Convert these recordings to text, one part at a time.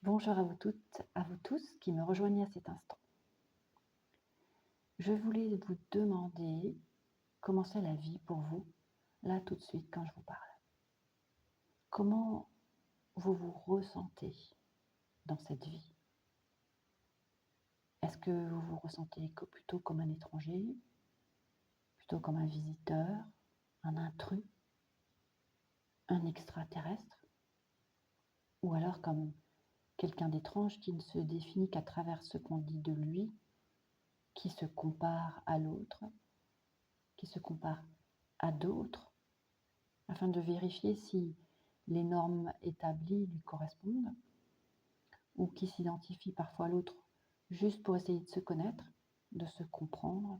Bonjour à vous toutes, à vous tous qui me rejoignez à cet instant. Je voulais vous demander comment c'est la vie pour vous, là tout de suite quand je vous parle. Comment vous vous ressentez dans cette vie? Est-ce que vous vous ressentez plutôt comme un étranger, plutôt comme un visiteur, un intrus, un extraterrestre, ou alors comme quelqu'un d'étrange qui ne se définit qu'à travers ce qu'on dit de lui, qui se compare à l'autre, qui se compare à d'autres, afin de vérifier si les normes établies lui correspondent, ou qui s'identifie parfois à l'autre juste pour essayer de se connaître, de se comprendre,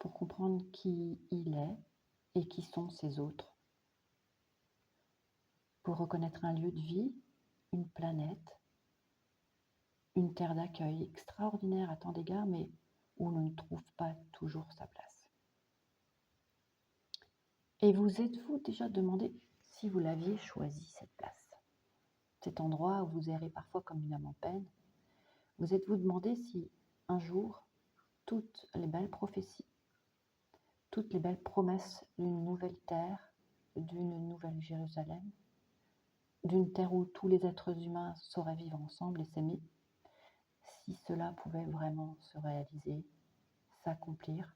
pour comprendre qui il est et qui sont ces autres, pour reconnaître un lieu de vie, une planète, une terre d'accueil extraordinaire à tant d'égards, mais où l'on ne trouve pas toujours sa place. Et vous êtes-vous déjà demandé si vous l'aviez choisi, cette place, cet endroit où vous errez parfois comme une âme en peine? Vous êtes-vous demandé si un jour toutes les belles prophéties, toutes les belles promesses d'une nouvelle terre, d'une nouvelle Jérusalem, d'une terre où tous les êtres humains sauraient vivre ensemble et s'aimer, si cela pouvait vraiment se réaliser, s'accomplir?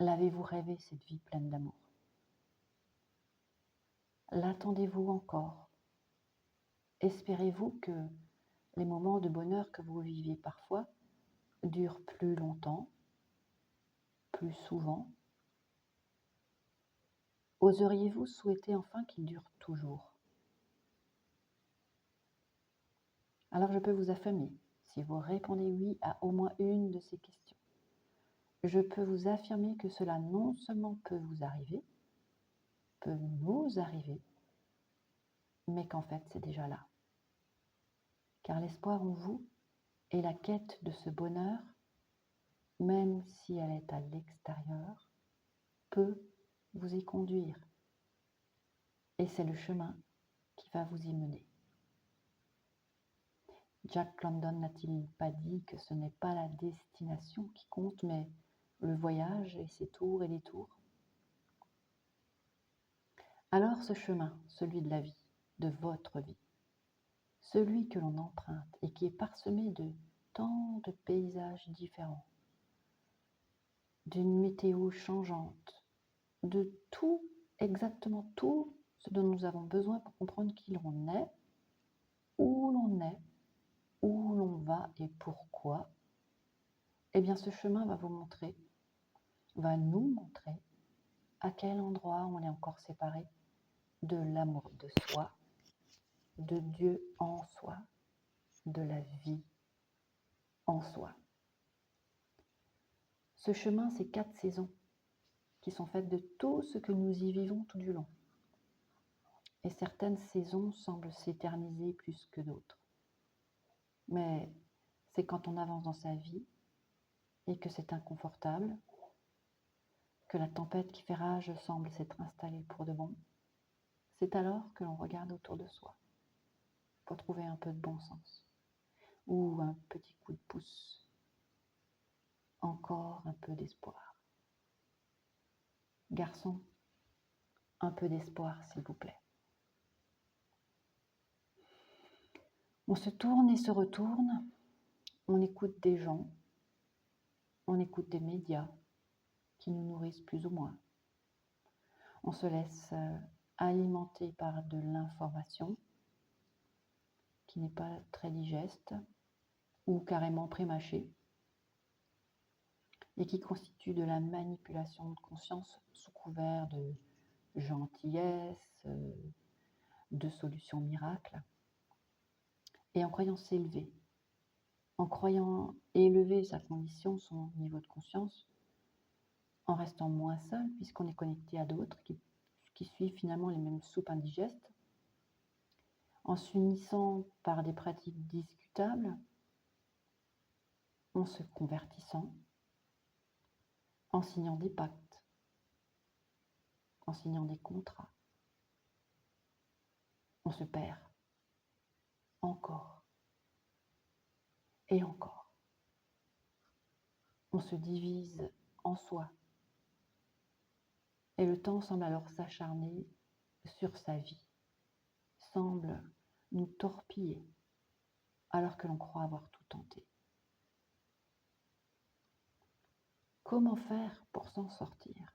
L'avez-vous rêvé, cette vie pleine d'amour? L'attendez-vous encore? Espérez-vous que les moments de bonheur que vous viviez parfois durent plus longtemps, plus souvent? Oseriez-vous souhaiter enfin qu'ils durent toujours? Alors je peux vous affirmer, si vous répondez oui à au moins une de ces questions, je peux vous affirmer que cela non seulement peut vous arriver, peut nous arriver, mais qu'en fait c'est déjà là. Car l'espoir en vous et la quête de ce bonheur, même si elle est à l'extérieur, peut vous y conduire. Et c'est le chemin qui va vous y mener. Jack London n'a-t-il pas dit que ce n'est pas la destination qui compte, mais le voyage et ses tours et détours? Alors ce chemin, celui de la vie, de votre vie, celui que l'on emprunte et qui est parsemé de tant de paysages différents, d'une météo changeante, de tout, exactement tout ce dont nous avons besoin pour comprendre qui l'on est, où l'on va et pourquoi, eh bien ce chemin va vous montrer, va nous montrer à quel endroit on est encore séparé de l'amour de soi, de Dieu en soi, de la vie en soi. Ce chemin, c'est 4 saisons qui sont faites de tout ce que nous y vivons tout du long. Et certaines saisons semblent s'éterniser plus que d'autres. Mais c'est quand on avance dans sa vie et que c'est inconfortable, que la tempête qui fait rage semble s'être installée pour de bon, c'est alors que l'on regarde autour de soi pour trouver un peu de bon sens ou un petit coup de pouce, encore un peu d'espoir. Garçon, un peu d'espoir, s'il vous plaît. On se tourne et se retourne, on écoute des gens, on écoute des médias qui nous nourrissent plus ou moins. On se laisse alimenter par de l'information qui n'est pas très digeste ou carrément prémâchée et qui constitue de la manipulation de conscience sous couvert de gentillesse, de solutions miracles, et en croyant s'élever, en croyant élever sa condition, son niveau de conscience, en restant moins seul puisqu'on est connecté à d'autres qui suivent finalement les mêmes soupes indigestes, en s'unissant par des pratiques discutables, en se convertissant, en signant des pactes, en signant des contrats. On se perd. encore et encore. On se divise en soi. Et le temps semble alors s'acharner sur sa vie, semble nous torpiller alors que l'on croit avoir tout tenté. Comment faire pour s'en sortir?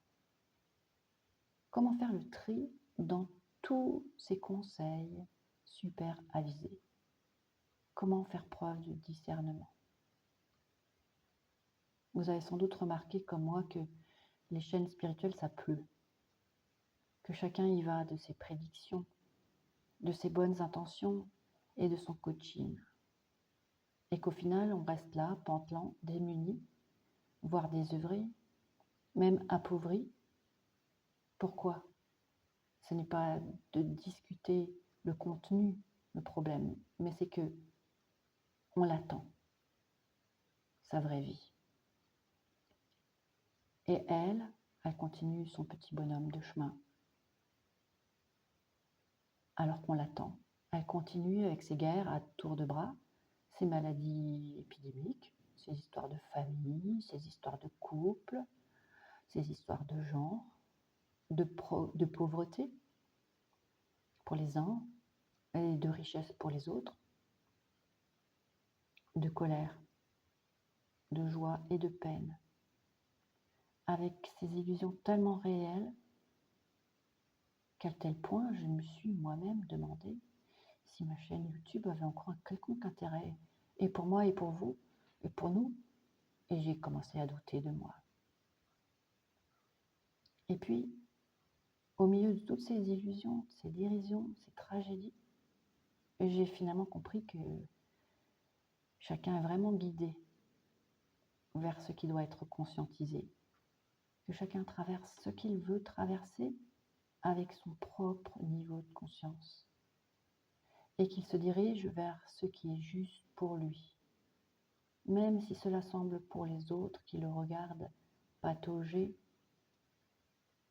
Comment faire le tri dans tous ces conseils super avisés? Comment faire preuve de discernement? Vous avez sans doute remarqué comme moi que les chaînes spirituelles, ça pleut, que chacun y va de ses prédictions, de ses bonnes intentions et de son coaching. Et qu'au final, on reste là, pantelant, démunis, voire désœuvrés, même appauvris. Pourquoi? Ce n'est pas de discuter le contenu, le problème, mais c'est que on l'attend, sa vraie vie. Et elle continue son petit bonhomme de chemin. Alors qu'on l'attend, elle continue avec ses guerres à tour de bras, ses maladies épidémiques, ses histoires de famille, ses histoires de couple, ses histoires de genre, de pauvreté pour les uns et de richesse pour les autres, de colère, de joie et de peine, avec ces illusions tellement réelles qu'à tel point je me suis moi-même demandé si ma chaîne YouTube avait encore un quelconque intérêt, et pour moi et pour vous, et pour nous, et j'ai commencé à douter de moi. Et puis, au milieu de toutes ces illusions, ces dérisions, ces tragédies, j'ai finalement compris que chacun est vraiment guidé vers ce qui doit être conscientisé, que chacun traverse ce qu'il veut traverser avec son propre niveau de conscience, et qu'il se dirige vers ce qui est juste pour lui, même si cela semble pour les autres qui le regardent patauger,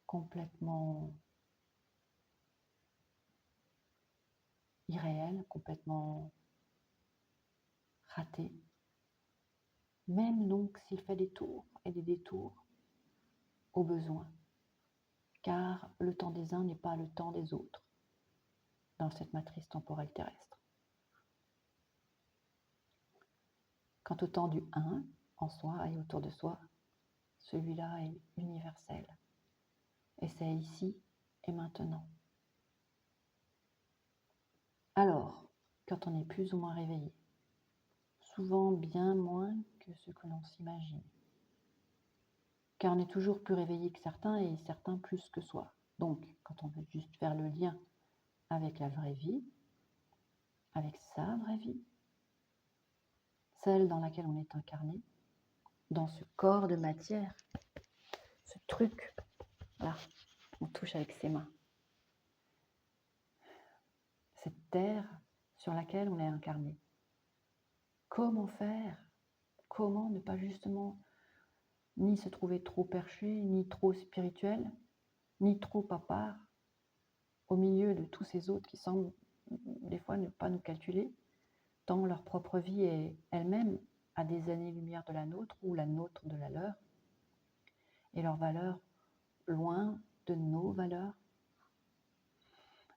complètement irréel, complètement raté. Même donc s'il fait des tours et des détours au besoin, car le temps des uns n'est pas le temps des autres dans cette matrice temporelle terrestre. Quant au temps du un en soi et autour de soi, celui-là est universel. Et c'est ici et maintenant. Alors, quand on est plus ou moins réveillé, souvent bien moins que ce que l'on s'imagine, car on est toujours plus réveillé que certains et certains plus que soi. Donc, quand on veut juste faire le lien avec la vraie vie, avec sa vraie vie, celle dans laquelle on est incarné, dans ce corps de matière, ce truc, là, on touche avec ses mains. Cette terre sur laquelle on est incarné. Comment faire? Comment ne pas justement ni se trouver trop perché, ni trop spirituel, ni trop à part, au milieu de tous ces autres qui semblent des fois ne pas nous calculer, tant leur propre vie est elle-même à des années-lumière de la nôtre ou la nôtre de la leur, et leurs valeurs loin de nos valeurs.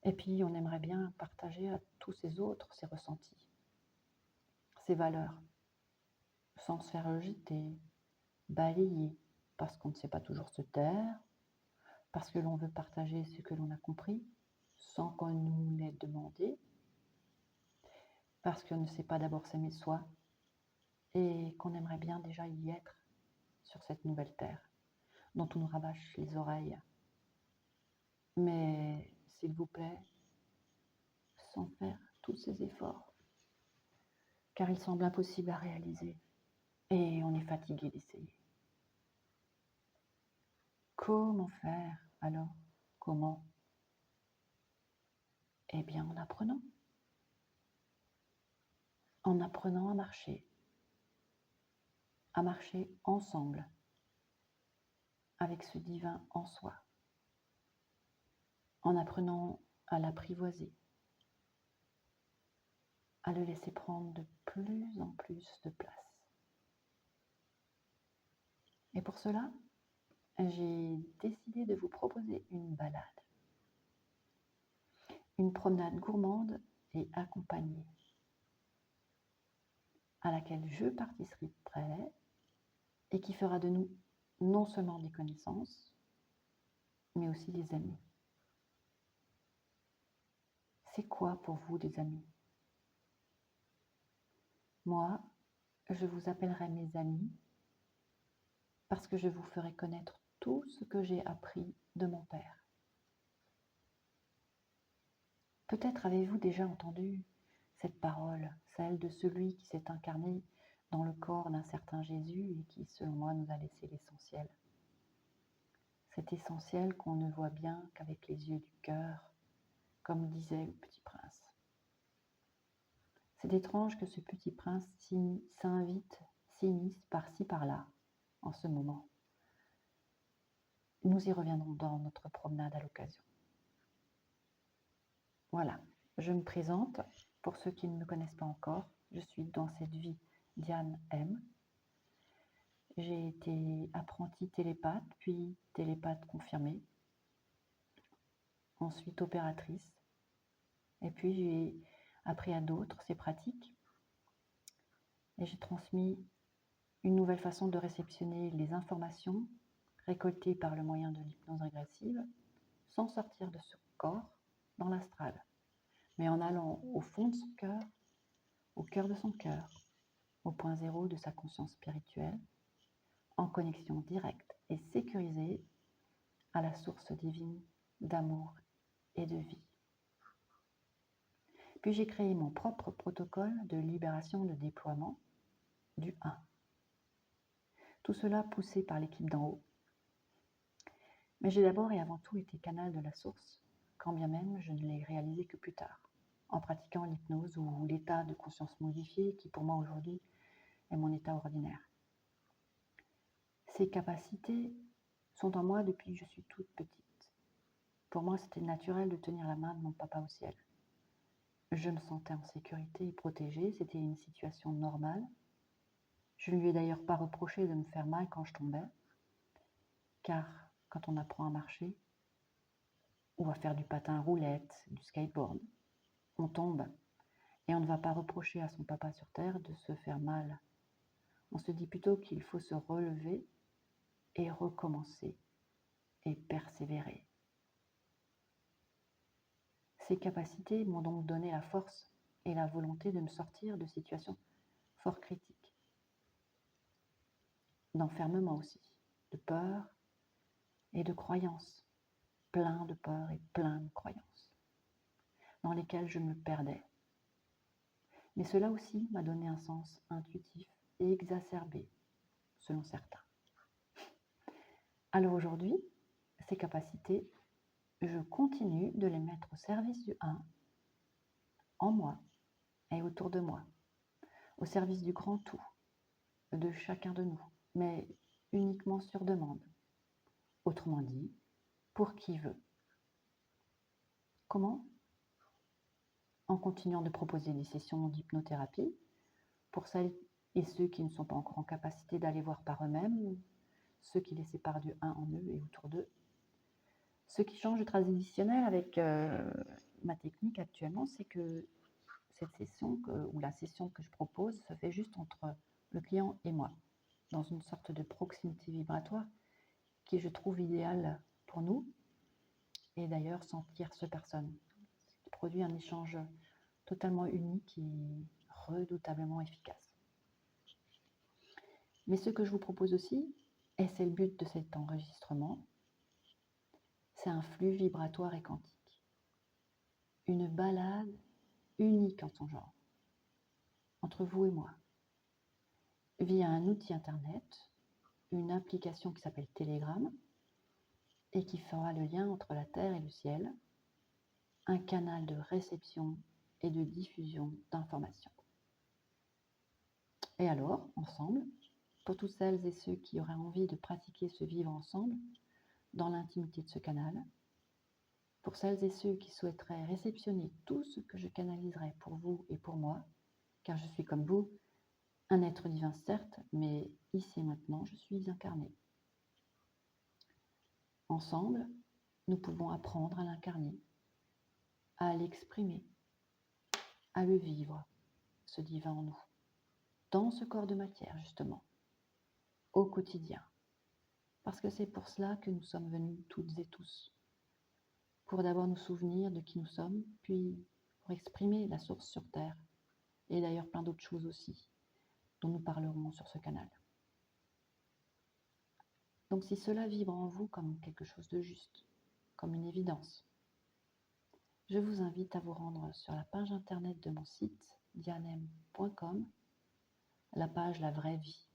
Et puis on aimerait bien partager à tous ces autres ces ressentis, ces valeurs, sans se faire rejeter, balayer, parce qu'on ne sait pas toujours se taire, parce que l'on veut partager ce que l'on a compris, sans qu'on nous l'ait demandé, parce qu'on ne sait pas d'abord s'aimer soi, et qu'on aimerait bien déjà y être sur cette nouvelle terre, dont on nous rabâche les oreilles. Mais, s'il vous plaît, sans faire tous ces efforts, car il semble impossible à réaliser, et on est fatigué d'essayer. Comment faire alors? Comment? Eh bien, en apprenant. En apprenant à marcher ensemble, avec ce divin en soi, en apprenant à l'apprivoiser, à le laisser prendre de plus en plus de place. Et pour cela, j'ai décidé de vous proposer une balade, une promenade gourmande et accompagnée, à laquelle je participerai et qui fera de nous non seulement des connaissances, mais aussi des amis. C'est quoi pour vous des amis? Moi, je vous appellerai mes amis parce que je vous ferai connaître tout ce que j'ai appris de mon père. Peut-être avez-vous déjà entendu cette parole, celle de celui qui s'est incarné dans le corps d'un certain Jésus et qui, selon moi, nous a laissé l'essentiel. Cet essentiel qu'on ne voit bien qu'avec les yeux du cœur, comme disait le petit prince. C'est étrange que ce petit prince s'immisce par-ci par-là, en ce moment. Nous y reviendrons dans notre promenade à l'occasion. Voilà, je me présente. Pour ceux qui ne me connaissent pas encore, je suis dans cette vie Diane M. J'ai été apprentie télépathe, puis télépathe confirmée, ensuite opératrice, et puis j'ai appris à d'autres ces pratiques, et j'ai transmis une nouvelle façon de réceptionner les informations récoltées par le moyen de l'hypnose régressive, sans sortir de ce corps dans l'astral, mais en allant au fond de son cœur, au cœur de son cœur, au point zéro de sa conscience spirituelle, en connexion directe et sécurisée à la source divine d'amour et de vie. Puis j'ai créé mon propre protocole de libération de déploiement du 1. Tout cela poussé par l'équipe d'en haut. Mais j'ai d'abord et avant tout été canal de la source, quand bien même je ne l'ai réalisé que plus tard, en pratiquant l'hypnose ou l'état de conscience modifié qui pour moi aujourd'hui est mon état ordinaire. Ces capacités sont en moi depuis que je suis toute petite. Pour moi, c'était naturel de tenir la main de mon papa au ciel. Je me sentais en sécurité et protégée, c'était une situation normale. Je ne lui ai d'ailleurs pas reproché de me faire mal quand je tombais, car quand on apprend à marcher, ou à faire du patin à roulettes, du skateboard, on tombe, et on ne va pas reprocher à son papa sur terre de se faire mal. On se dit plutôt qu'il faut se relever et recommencer, et persévérer. Ces capacités m'ont donc donné la force et la volonté de me sortir de situations fort critiques, d'enfermement aussi, de peur et de croyances, plein de peur et plein de croyances, dans lesquelles je me perdais. Mais cela aussi m'a donné un sens intuitif et exacerbé, selon certains. Alors aujourd'hui, ces capacités, je continue de les mettre au service du 1, en moi et autour de moi, au service du grand tout, de chacun de nous, mais uniquement sur demande. Autrement dit, pour qui veut. Comment? En continuant de proposer des sessions d'hypnothérapie pour celles et ceux qui ne sont pas encore en capacité d'aller voir par eux-mêmes, ceux qui les séparent du 1 en eux et autour d'eux. Ce qui change de traditionnel avec ma technique actuellement, c'est que cette session, ou la session que je propose, se fait juste entre le client et moi, dans une sorte de proximité vibratoire qui je trouve idéale pour nous, et d'ailleurs sans tierce personne, ce qui produit un échange totalement unique et redoutablement efficace. Mais ce que je vous propose aussi, et c'est le but de cet enregistrement, c'est un flux vibratoire et quantique. Une balade unique en son genre, entre vous et moi, via un outil internet, une application qui s'appelle Telegram, et qui fera le lien entre la terre et le ciel, un canal de réception et de diffusion d'informations. Et alors, ensemble, pour toutes celles et ceux qui auraient envie de pratiquer ce vivre ensemble, dans l'intimité de ce canal, Pour celles et ceux qui souhaiteraient réceptionner tout ce que je canaliserai pour vous et pour moi, car je suis comme vous, un être divin certes, mais ici et maintenant, je suis incarné. Ensemble, nous pouvons apprendre à l'incarner, à l'exprimer, à le vivre, ce divin en nous, dans ce corps de matière justement, au quotidien. Parce que c'est pour cela que nous sommes venus toutes et tous. Pour d'abord nous souvenir de qui nous sommes, puis pour exprimer la source sur Terre, et d'ailleurs plein d'autres choses aussi, dont nous parlerons sur ce canal. Donc si cela vibre en vous comme quelque chose de juste, comme une évidence, je vous invite à vous rendre sur la page internet de mon site, dianem.com, la page La Vraie Vie.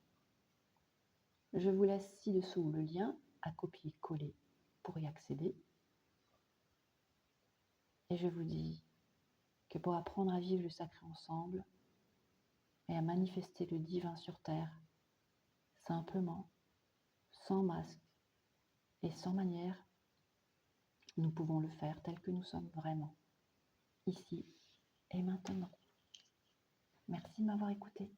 Je vous laisse ci-dessous le lien à copier-coller pour y accéder. Et je vous dis que pour apprendre à vivre le sacré ensemble et à manifester le divin sur terre, simplement, sans masque et sans manière, nous pouvons le faire tel que nous sommes vraiment, ici et maintenant. Merci de m'avoir écouté.